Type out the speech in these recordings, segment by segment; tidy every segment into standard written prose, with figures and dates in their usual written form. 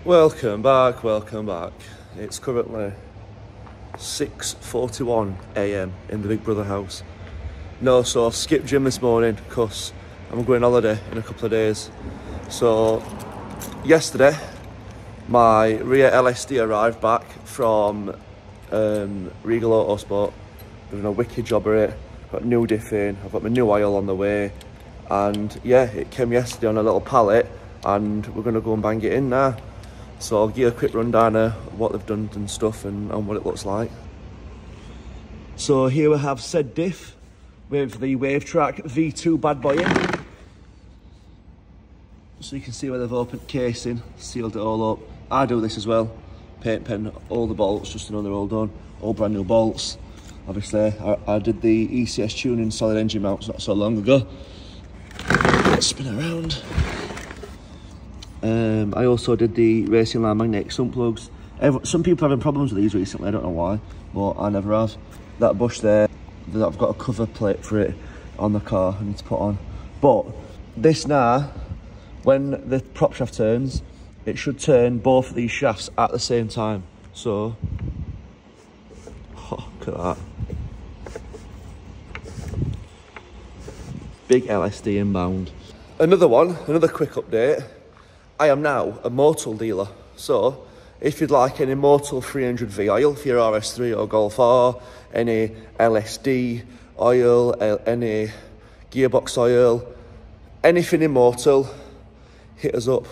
Welcome back. It's currently 6:41 AM in the Big Brother house. No, so I've skipped gym this morning because I'm going on holiday in a couple of days. So yesterday, my rear LSD arrived back from Regal Autosport. Doing a wicked job of it. Got new Diff in, I've got my new oil on the way. And yeah, it came yesterday on a little pallet and we're going to go and bang it in now. So I'll give you a quick rundown of what they've done and stuff and what it looks like. So here we have said Diff with the Wavetrac V2 bad boy in. So you can see where they've opened casing, sealed it all up. I do this as well. Paint pen all the bolts just to know they're all done. All brand new bolts. Obviously I did the ECS tuning solid engine mounts not so long ago. Let's spin around. I also did the racing line magnetic sump plugs. Some people are having problems with these recently, I don't know why, but I never have. That bush there, I've got a cover plate for it on the car I need to put on. But this now, when the prop shaft turns, it should turn both of these shafts at the same time. So, oh, look at that. Big LSD inbound. Another quick update. I am now a Motul dealer, so if you'd like any Motul 300V oil for your RS3 or Golf R, any LSD oil, any gearbox oil, anything in Motul, hit us up.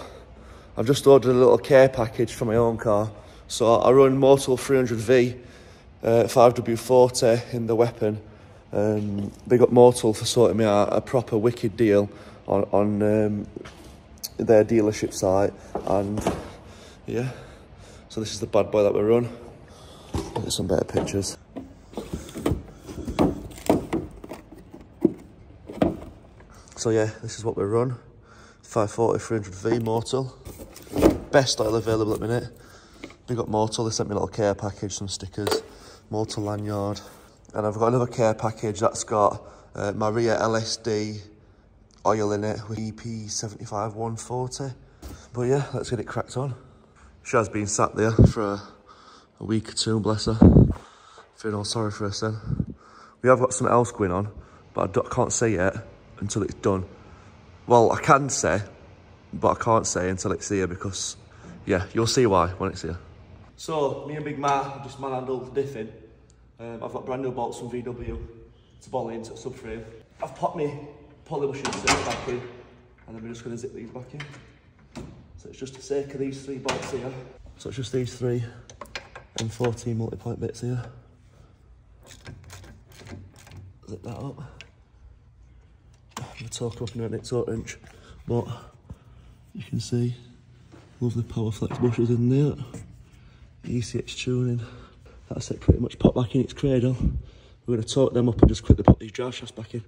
I've just ordered a little care package for my own car, so I run Motul 300V 5W40 in the weapon. Big up Motul for sorting me out a proper wicked deal on their dealership site, and yeah, so this is the bad boy that we run. Get some better pictures. So yeah, this is what we run. 540 300V Motul. Best oil available at the minute. Big up Motul, they sent me a little care package, some stickers, Motul lanyard, and I've got another care package that's got my rear LSD oil in it with EP75 140. But yeah, let's get it cracked on. She has been sat there for a week or two, bless her. Feeling all sorry for her son. We have got something else going on, but I can't say yet until it's done. Well, I can say, but I can't say until it's here because, yeah, you'll see why when it's here. So, me and Big Matt just manhandled diffing. I've got brand new bolts from VW to volley into the subframe. I've popped me Polybushes back in, and then we're just going to zip these back in. So it's just the sake of these three bolts here. So it's just these three M14 multi-point bits here. Zip that up. I'm going to torque up in an 8/4", but you can see lovely power flex bushes in there. ECS tuning. That's it, pretty much pop back in its cradle. We're going to torque them up and just quickly pop these drive shafts back in.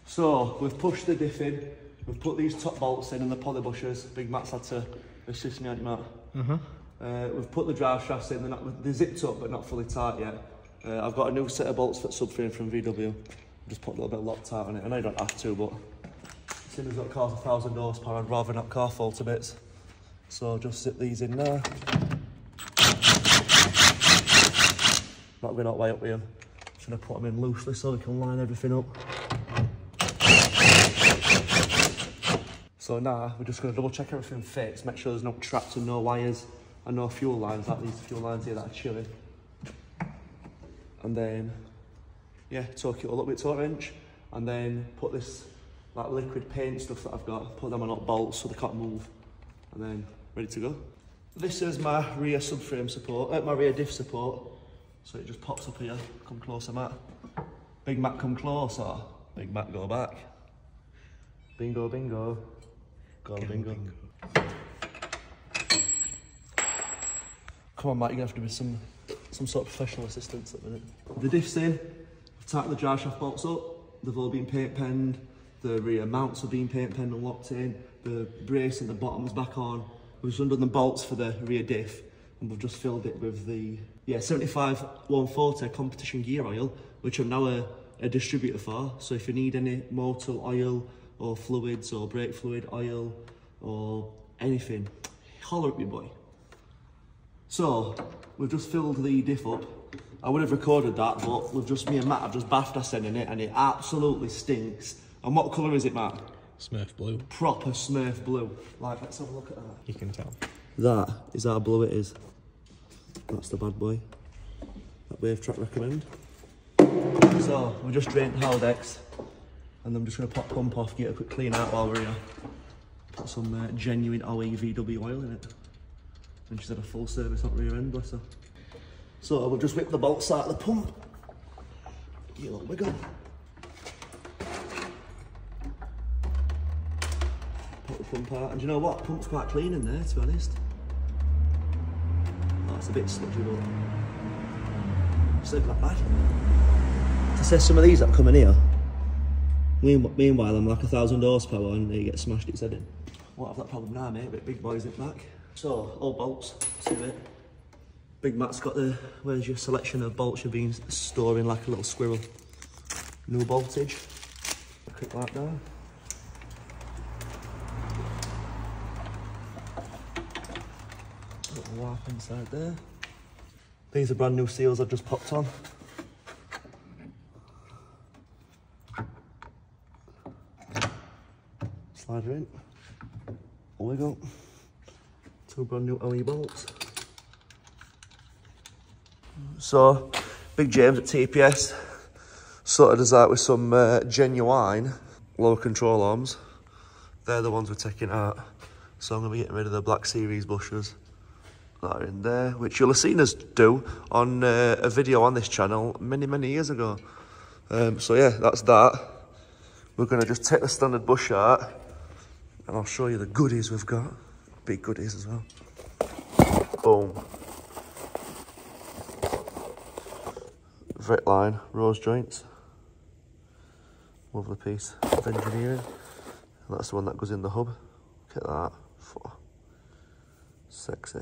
So, we've pushed the diff in, we've put these top bolts in and the Polybushes. Big Matt's had to assist me, hasn't he, Matt? We've put the drive shafts in, they're zipped up but not fully tight yet. I've got a new set of bolts for subframe from VW. Just put a little bit of Loctite on it. I know you don't have to, but seeing as it cars 1,000 horsepower, I'd rather not car fall to bits. So just zip these in now. Not going all the way up with them. Just going to put them in loosely so we can line everything up. So now we're just going to double check everything fits, make sure there's no traps and no wires and no fuel lines, like these fuel lines here that are chilling. And then, yeah, torque it all up with torque wrench, and then put this like liquid paint stuff that I've got, put them on up bolts so they can't move, and then ready to go. This is my rear subframe support, my rear diff support. So it just pops up here. Come closer, Matt. Big Matt, come closer. Big Matt, go back. Bingo, bingo. Go bingo. Come on, Matt, you're gonna have to be some sort of professional assistance at the minute. The diff's in. I've tightened the drive shaft bolts up. They've all been paint penned. The rear mounts have been paint penned and locked in. The brace at the bottom's back on. We've just undone the bolts for the rear diff, and we've just filled it with the 75 140 competition gear oil, which I'm now a distributor for. So if you need any Motul oil or fluids or brake fluid oil or anything, Holler at me, boy. So, we've just filled the diff up. I would have recorded that, but me and Matt have just bathed us in it, and it absolutely stinks. And what colour is it, Matt? Smurf blue. Proper Smurf blue. Like, let's have a look at that. You can tell. That is how blue it is. That's the bad boy. That Wavetrac recommend. So, we just drained the Haldex, and I'm just going to pop pump off, get a quick clean out while we're here. Put some genuine OE VW oil in it. And she's had a full service on rear end, bless her. So we'll just whip the bolts out of the pump. Give it a little wiggle. Put the pump out, and do you know what? Pump's quite clean in there, to be honest. Oh, it's a bit sludgy, but it's not that bad. To say some of these that come in here, meanwhile I'm like 1,000 horsepower and they get smashed its head in. Won't have that problem now, mate, but big boys it back. So, all bolts, that's it. Big Matt's got the, where's your selection of bolts you've been storing like a little squirrel. New voltage. Quick that down. Little warp inside there. These are brand new seals I've just popped on. Slide her in. Wiggle. 2 brand new OE bolts. So, Big James at TPS sorted us out with some genuine lower control arms. They're the ones we're taking out. So I'm going to be getting rid of the Black Series bushes that are in there, which you'll have seen us do on a video on this channel many years ago. So yeah, that's that. We're going to just take the standard bush out, and I'll show you the goodies we've got. Big goodies as well. Boom. Vrit line, rose joints. Lovely piece of engineering. And that's the one that goes in the hub. Look at that. Sexy.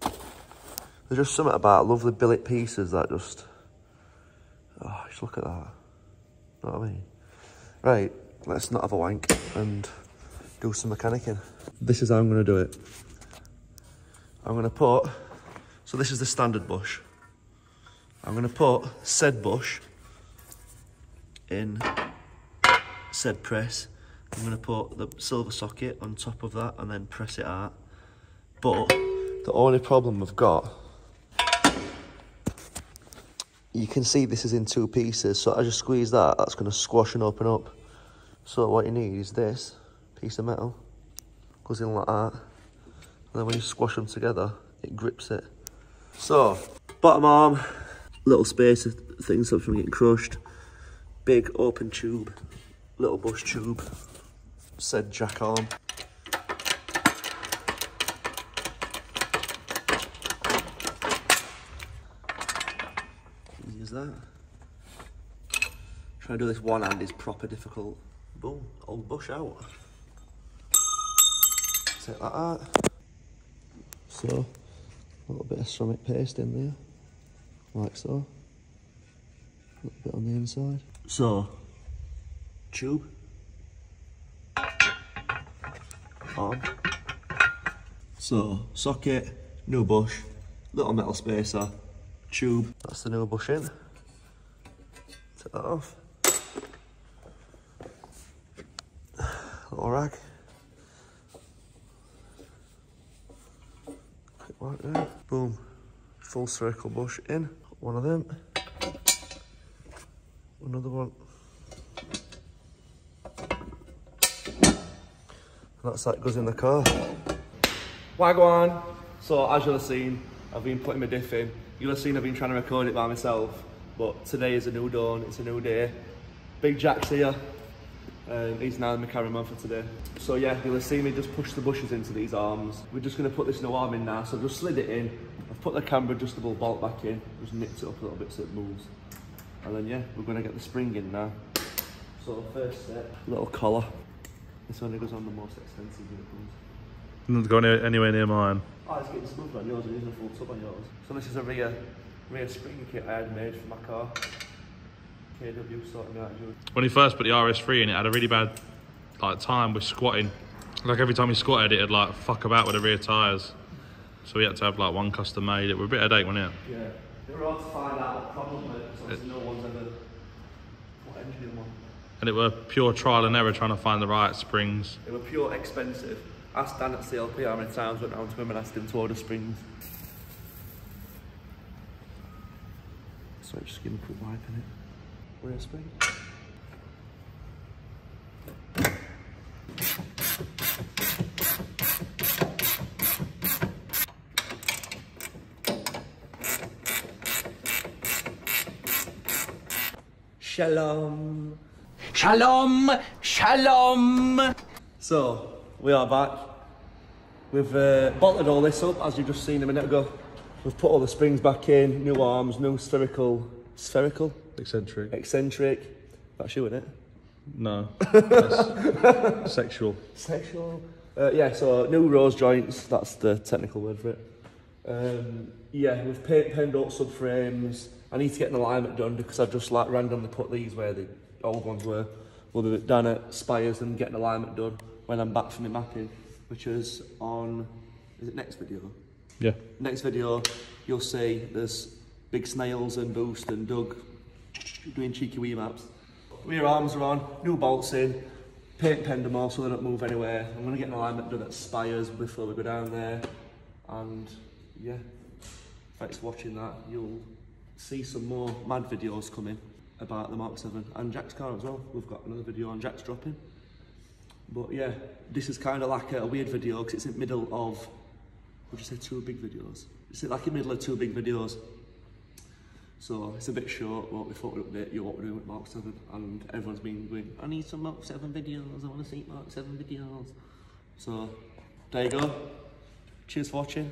There's just something about lovely billet pieces that just... Oh, just look at that. Know what I mean? Right, let's not have a wank and do some mechanicking. This is how I'm going to do it. I'm going to put... So this is the standard bush. I'm going to put said bush in said press. I'm going to put the silver socket on top of that and then press it out. But the only problem we've got, you can see this is in 2 pieces, so as you squeeze that, that's going to squash and open up. So what you need is this piece of metal, goes in like that, and then when you squash them together, it grips it. So, bottom arm, little space of things so from getting crushed, big open tube, little bush tube, said jack arm. Easy as that. Trying to do this one hand is proper difficult. Boom, old bush out. Take that out. So, a little bit of ceramic paste in there, like so. A little bit on the inside. So, tube. On. So, socket, new bush, little metal spacer, tube. That's the new bush in. Take that off. Little rag. Quick work there. Boom. Full circle bush in. One of them. Another one. That's that goes in the car. Wagwan. So as you'll have seen, I've been putting my diff in. You'll have seen I've been trying to record it by myself, but today is a new dawn, it's a new day. Big Jack's here. He's now my cameraman for today. So yeah, you'll have seen me just push the bushes into these arms. We're just going to put this new arm in now, so I've just slid it in. I've put the camera adjustable bolt back in, just nipped it up a little bit so it moves. And then yeah, we're going to get the spring in now. So first step, little collar. This only goes on the most expensive vehicles. Not going anywhere near mine. Oh, it's getting smooth on yours, we're using a full tub on yours. So this is a rear spring kit I had made for my car. KW sorting me out. When he first put the RS3 in, it had a really bad time with squatting. Like every time he squatted, it'd like fuck about with the rear tyres. So we had to have like one custom made. It was a bit headache, wasn't it? Yeah. They were hard to find out what problem with it, because no one's ever put engine in one. And it were pure trial and error trying to find the right springs. They were pure expensive. Asked Dan at CLP how many times went round to him and asked him to order springs. So just give him a quick wipe in it. Rear spring. Shalom. Shalom, shalom. So, we are back. We've bolted all this up, as you've just seen a minute ago. We've put all the springs back in, new arms, new spherical, eccentric. That's you, isn't it? No. That's sexual. Sexual. Yeah, so new rose joints, that's the technical word for it. Yeah, we've penned up subframes. I need to get an alignment done because I've just like randomly put these where the old ones were. We'll be down at Spires and get an alignment done when I'm back from the mapping, which is on, is it next video? Yeah. Next video, you'll see there's big snails and Boost and Doug doing cheeky wee maps. Rear arms are on, new bolts in, penned them all so they don't move anywhere. I'm going to get an alignment done at Spires before we go down there. And yeah, thanks for watching that. You'll see some more mad videos coming about the Mark 7 and Jack's car as well. We've got another video on Jack's dropping. But yeah, this is kind of like a weird video because it's in the middle of, would you say two big videos? It's like in the middle of two big videos. So it's a bit short, but we thought we'd update you what we're doing with Mark 7, and everyone's been going, I need some Mark 7 videos, I want to see Mark 7 videos. So there you go. Cheers for watching.